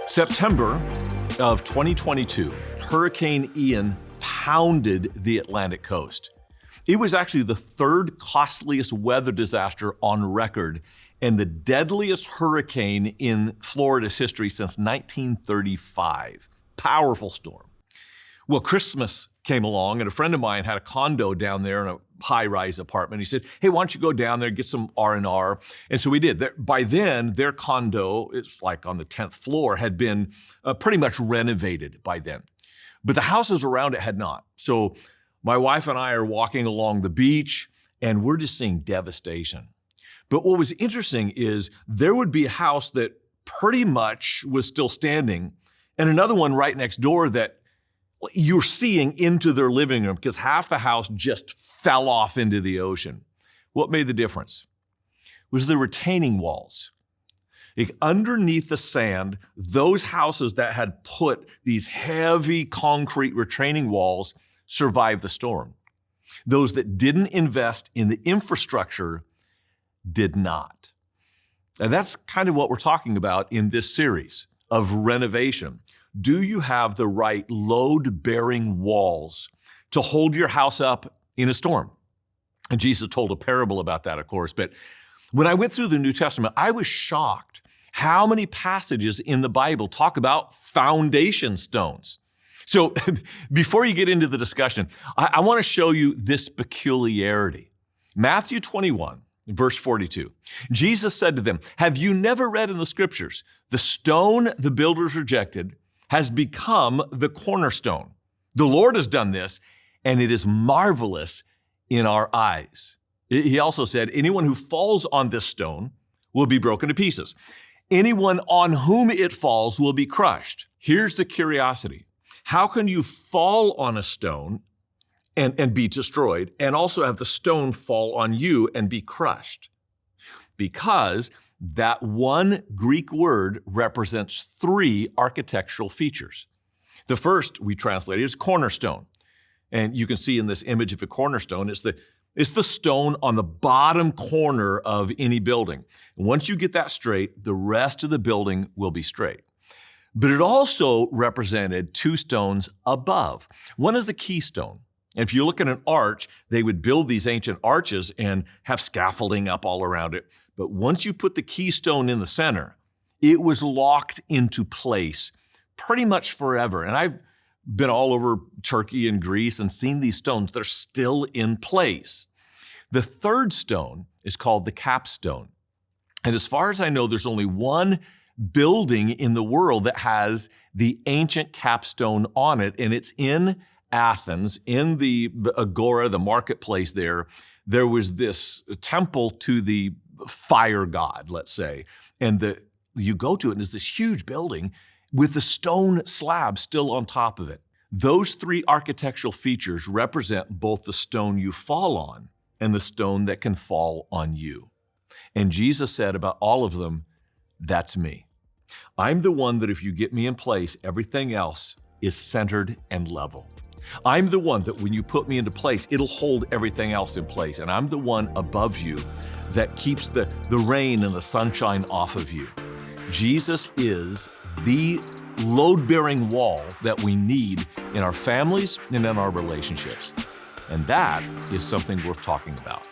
September of 2022, Hurricane Ian pounded the Atlantic coast. It was actually the third costliest weather disaster on record and the deadliest hurricane in Florida's history since 1935. Powerful storm. Well, Christmas came along and a friend of mine had a condo down there in a high-rise apartment. He said, hey, why don't you go down there and get some R&R? And so we did. By then, their condo, it's like on the 10th floor, had been pretty much renovated by then. But the houses around it had not. So my wife and I are walking along the beach and we're just seeing devastation. But what was interesting is there would be a house that pretty much was still standing and another one right next door that you're seeing into their living room because half the house just fell off into the ocean. What made the difference? It was the retaining walls. Underneath the sand, those houses that had put these heavy concrete retaining walls survived the storm. Those that didn't invest in the infrastructure did not. And that's kind of what we're talking about in this series of renovation. Do you have the right load-bearing walls to hold your house up in a storm? And Jesus told a parable about that, of course. But when I went through the New Testament, I was shocked how many passages in the Bible talk about foundation stones. So before you get into the discussion, I want to show you this peculiarity. Matthew 21, verse 42. Jesus said to them, have you never read in the scriptures, the stone the builders rejected has become the cornerstone. The Lord has done this, and it is marvelous in our eyes. He also said, anyone who falls on this stone will be broken to pieces. Anyone on whom it falls will be crushed. Here's the curiosity. How can you fall on a stone and be destroyed, and also have the stone fall on you and be crushed? Because that one Greek word represents three architectural features. The first we translated is cornerstone. And you can see in this image of a cornerstone, it's the stone on the bottom corner of any building. And once you get that straight, the rest of the building will be straight. But it also represented two stones above. One is the keystone. And if you look at an arch, they would build these ancient arches and have scaffolding up all around it. But once you put the keystone in the center, it was locked into place pretty much forever. And I've been all over Turkey and Greece and seen these stones. They're still in place. The third stone is called the capstone. And as far as I know, there's only one building in the world that has the ancient capstone on it, and it's in Athens, in the agora, the marketplace there was this temple to the fire god, let's say. And you go to it and there's this huge building with the stone slab still on top of it. Those three architectural features represent both the stone you fall on and the stone that can fall on you. And Jesus said about all of them, that's me. I'm the one that if you get me in place, everything else is centered and level. I'm the one that when you put me into place, it'll hold everything else in place. And I'm the one above you that keeps the rain and the sunshine off of you. Jesus is the load-bearing wall that we need in our families and in our relationships. And that is something worth talking about.